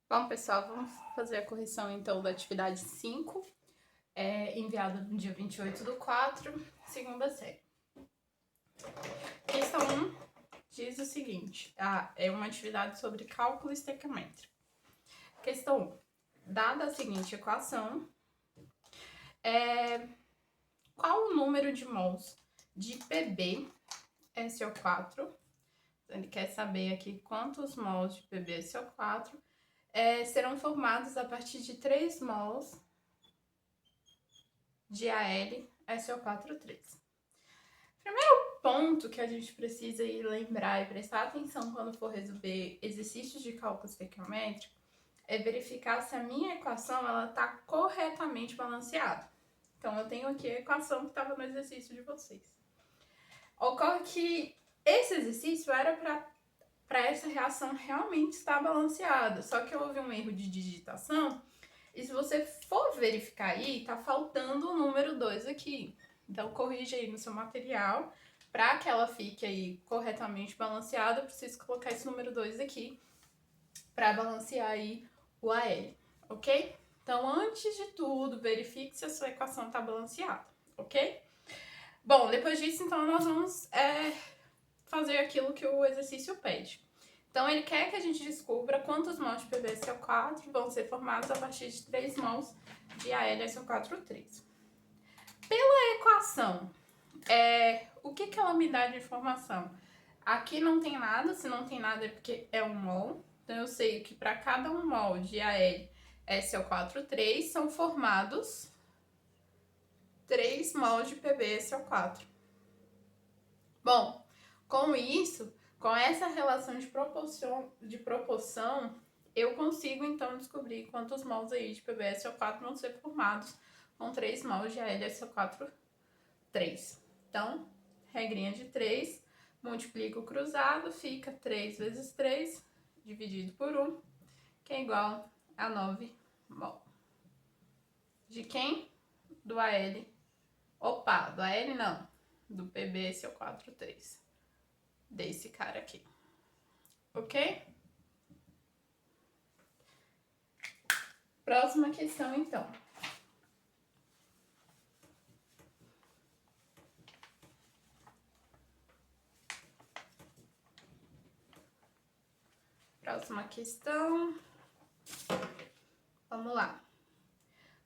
Bom, pessoal, vamos fazer a correção então da atividade 5, enviada no dia 28/4, segunda série. Questão 1 diz o seguinte: é uma atividade sobre cálculo estequiométrico. Questão 1. Dada a seguinte equação, qual o número de mols de PbSO4? Ele quer saber aqui quantos mols de PbSO4 serão formados a partir de 3 mols de AlSO4 3. Primeiro ponto que a gente precisa ir lembrar e prestar atenção quando for resolver exercícios de cálculo estequiométrico é verificar se a minha equação está corretamente balanceada. Então, eu tenho aqui a equação que estava no exercício de vocês. Ocorre que esse exercício era para essa reação realmente estar balanceada, só que houve um erro de digitação. E se você for verificar aí, tá faltando o número 2 aqui. Então, corrige aí no seu material. Para que ela fique aí corretamente balanceada, eu preciso colocar esse número 2 aqui para balancear aí o AL, ok? Então, antes de tudo, verifique se a sua equação está balanceada, ok? Bom, depois disso, então, nós vamos fazer aquilo que o exercício pede. Então, ele quer que a gente descubra quantos mols de PbSO4 vão ser formados a partir de 3 mols de AlSO4 3. Pela equação, o que ela me dá de informação? Aqui não tem nada, se não tem nada é porque é 1 mol. Então, eu sei que para cada 1 mol de AlSO4 3 são formados 3 mols de PbSO4. Bom, com isso, com essa relação de proporção, eu consigo então descobrir quantos mols aí de PbSO4 vão ser formados com 3 mols de AlSO4 3. Então, regrinha de 3, multiplico o cruzado, fica 3 vezes 3 dividido por 1, que é igual a 9 mol. De quem? Do AL. Opa, do AL não, do PbSO4 3. Desse cara aqui. Ok? Próxima questão, então. Próxima questão. Vamos lá.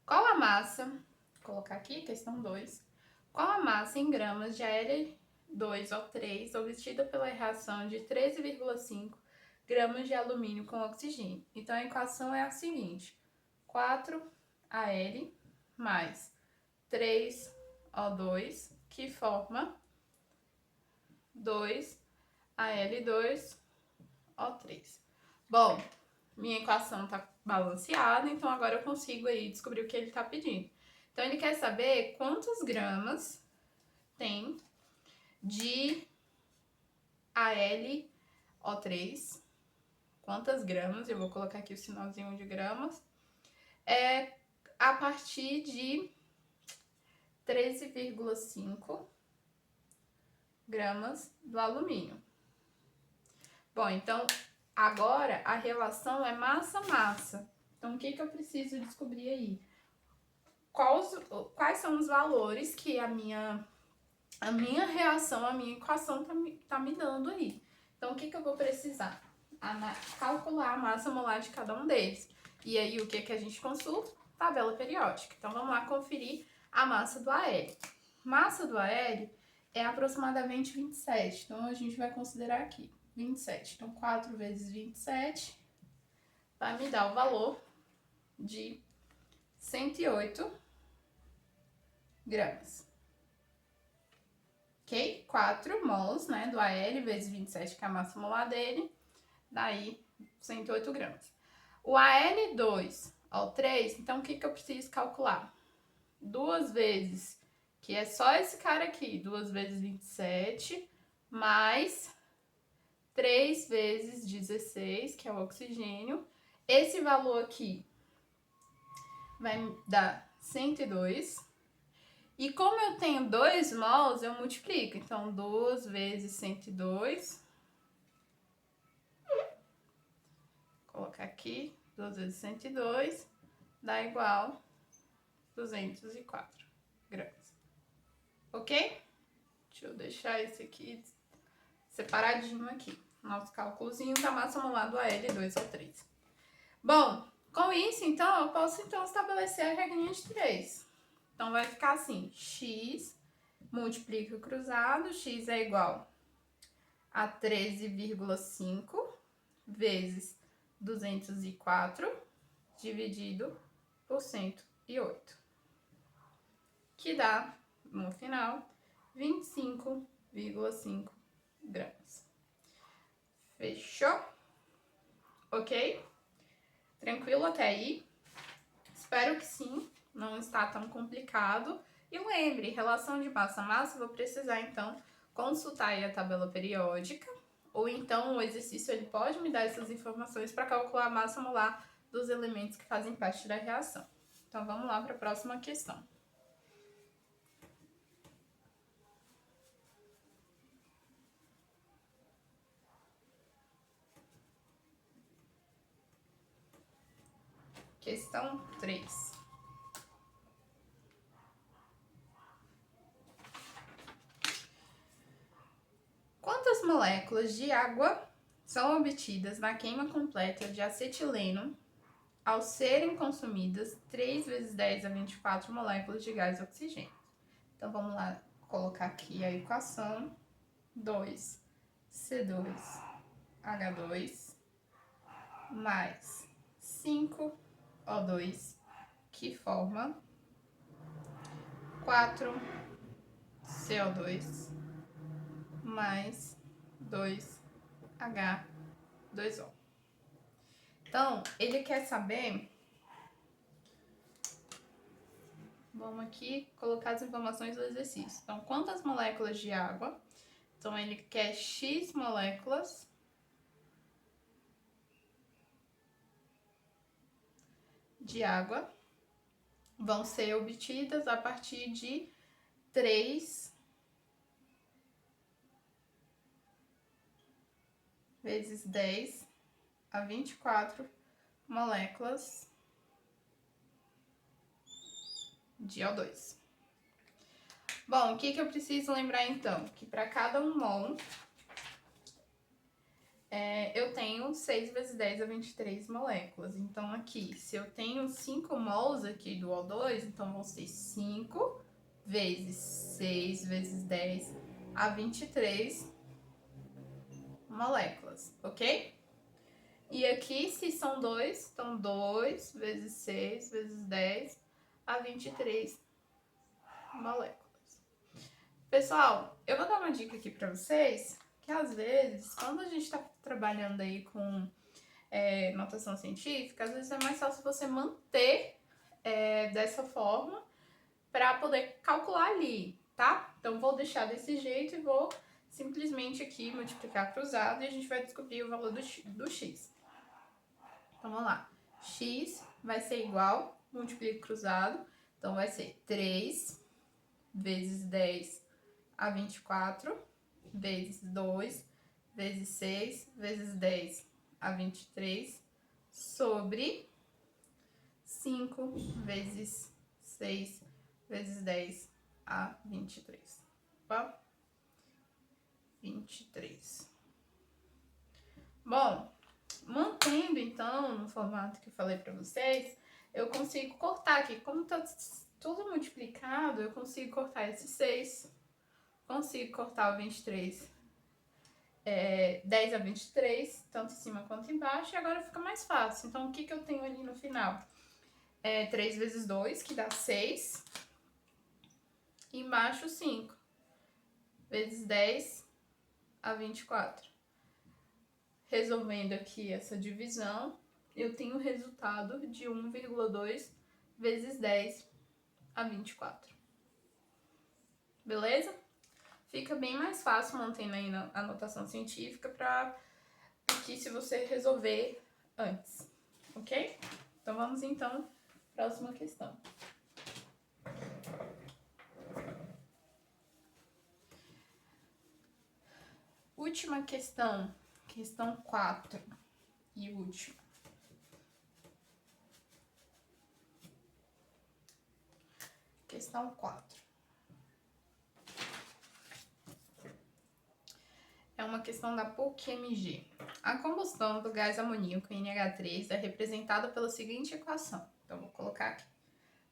Qual a massa, vou colocar aqui, questão 2. Qual a massa em gramas de Al2O3 obtida pela reação de 13,5 gramas de alumínio com oxigênio? Então, a equação é a seguinte: 4Al mais 3O2, que forma 2Al2O3. Bom, minha equação está balanceada, então agora eu consigo aí descobrir o que ele está pedindo. Então, ele quer saber quantos gramas tem de AlO3, quantas gramas, eu vou colocar aqui o sinalzinho de gramas, a partir de 13,5 gramas do alumínio. Bom, então, agora a relação é massa-massa. Então, o que eu preciso descobrir aí? Quais são os valores que a minha reação, a minha equação tá me dando aí. Então, o que eu vou precisar? Calcular a massa molar de cada um deles. E aí, o que a gente consulta? Tabela periódica. Então, vamos lá conferir a massa do AL. Massa do AL é aproximadamente 27. Então, a gente vai considerar aqui 27. Então, 4 vezes 27 vai me dar o valor de 108 gramas. Ok? 4 mols, né, do AL vezes 27, que é a massa molar dele, daí 108 gramas. O AL2O3, então o que eu preciso calcular? 2 vezes, que é só esse cara aqui, 2 vezes 27, mais 3 vezes 16, que é o oxigênio. Esse valor aqui vai me dar 102. E como eu tenho 2 mols, eu multiplico. Então, 2 vezes 102. Vou colocar aqui, 2 vezes 102 dá igual 204 gramas. Ok? Deixa eu deixar esse aqui separadinho aqui. Nosso cálculozinho da massa molar do AL2 ou 3. Bom, com isso, então, eu posso estabelecer a regrinha de 3. Então, vai ficar assim, x multiplica o cruzado, x é igual a 13,5 vezes 204 dividido por 108, que dá, no final, 25,5 gramas. Fechou? Ok? Tranquilo até aí? Espero que sim, não está tão complicado. E lembre, relação de massa-massa, vou precisar então consultar aí a tabela periódica, ou então o exercício ele pode me dar essas informações para calcular a massa molar dos elementos que fazem parte da reação. Então vamos lá para a próxima questão. Questão 3. Quantas moléculas de água são obtidas na queima completa de acetileno ao serem consumidas 3 vezes 10 a 24 moléculas de gás oxigênio? Então, vamos lá colocar aqui a equação 2C2H2 mais 5O2, que forma 4CO2 mais 2H2O. Então, ele quer saber... Vamos aqui colocar as informações do exercício. Então, quantas moléculas de água? Então, ele quer X moléculas de água vão ser obtidas a partir de 3 vezes 10 a 24 moléculas de O2. Bom, o que eu preciso lembrar então? Que para cada 1 mol, eu tenho 6 vezes 10 a 23 moléculas. Então, aqui, se eu tenho 5 mols aqui do O2, então vão ser 5 vezes 6 vezes 10 a 23 moléculas, ok? E aqui, se são 2, então 2 vezes 6 vezes 10 a 23 moléculas. Pessoal, eu vou dar uma dica aqui pra vocês, que às vezes, quando a gente tá trabalhando aí com notação científica, às vezes é mais fácil você manter dessa forma para poder calcular ali, tá? Então, vou deixar desse jeito e vou simplesmente aqui multiplicar cruzado e a gente vai descobrir o valor do x. Então, vamos lá. X vai ser igual, multiplico cruzado, então vai ser 3 vezes 10 a 24, vezes 2, vezes 6, vezes 10 a 23, sobre 5 vezes 6, vezes 10 a 23. Opa? 23. Bom, mantendo então no formato que eu falei para vocês, eu consigo cortar aqui. Como tá tudo multiplicado, eu consigo cortar esse 6, consigo cortar o 23, 10 a 23, tanto em cima quanto embaixo, e agora fica mais fácil. Então, o que eu tenho ali no final? 3 vezes 2, que dá 6, e embaixo 5, vezes 10 a 24. Resolvendo aqui essa divisão, eu tenho o resultado de 1,2 vezes 10 a 24. Beleza? Fica bem mais fácil mantendo aí a notação científica para aqui se você resolver antes, ok? Então vamos então, próxima questão. Última questão, questão 4 e última. Questão 4. É uma questão da PUC-MG. A combustão do gás amoníaco em NH3 é representada pela seguinte equação. Então, vou colocar aqui.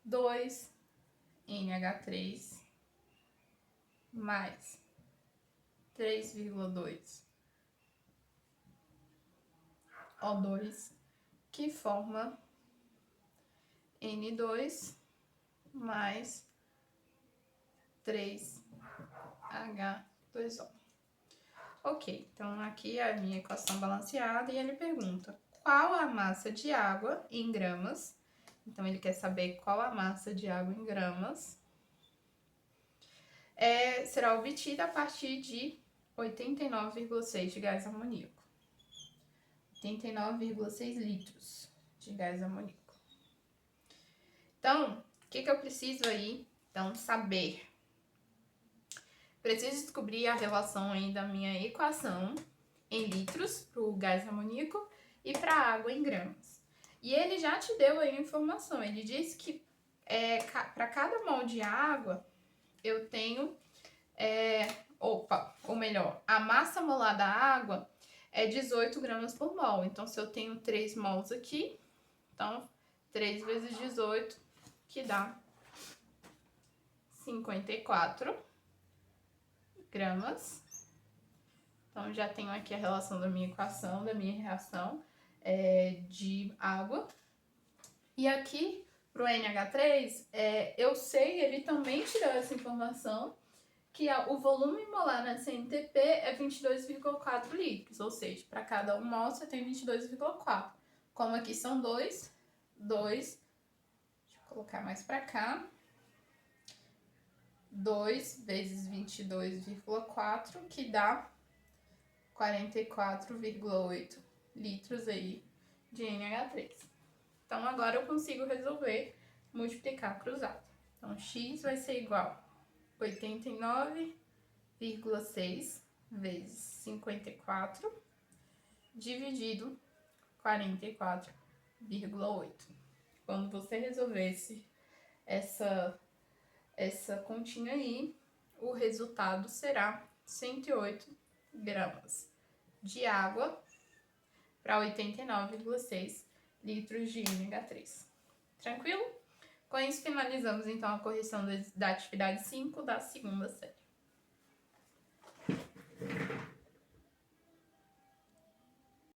2NH3 mais 3,2 O2, que forma N2 mais 3H2O. Ok, então aqui é a minha equação balanceada e ele pergunta qual a massa de água em gramas. Então, ele quer saber qual a massa de água em gramas será obtida a partir de 89,6 de gás amoníaco. 89,6 litros de gás amoníaco. Então, o que eu preciso aí, então, saber? Preciso descobrir a relação aí da minha equação em litros para o gás amoníaco e para a água em gramas. E ele já te deu aí a informação, ele disse que para cada mol de água eu tenho, ou melhor, a massa molar da água é 18 gramas por mol. Então, se eu tenho 3 mols aqui, então 3 vezes 18, que dá 54 gramas. Então, já tenho aqui a relação da minha equação, da minha reação de água. E aqui, para o NH3, eu sei, ele também tirou essa informação, que o volume molar na CNTP é 22,4 litros, ou seja, para cada 1 mol você tem 22,4. Como aqui são 2, deixa eu colocar mais para cá, 2 vezes 22,4, que dá 44,8 litros aí de NH3. Então, agora eu consigo resolver multiplicar cruzado. Então, x vai ser igual a 89,6 vezes 54 dividido 44,8. Quando você resolvesse essa continha aí, o resultado será 108 gramas de água para 89,6 litros de NH3. Tranquilo? Com isso, finalizamos então a correção da atividade 5 da segunda série.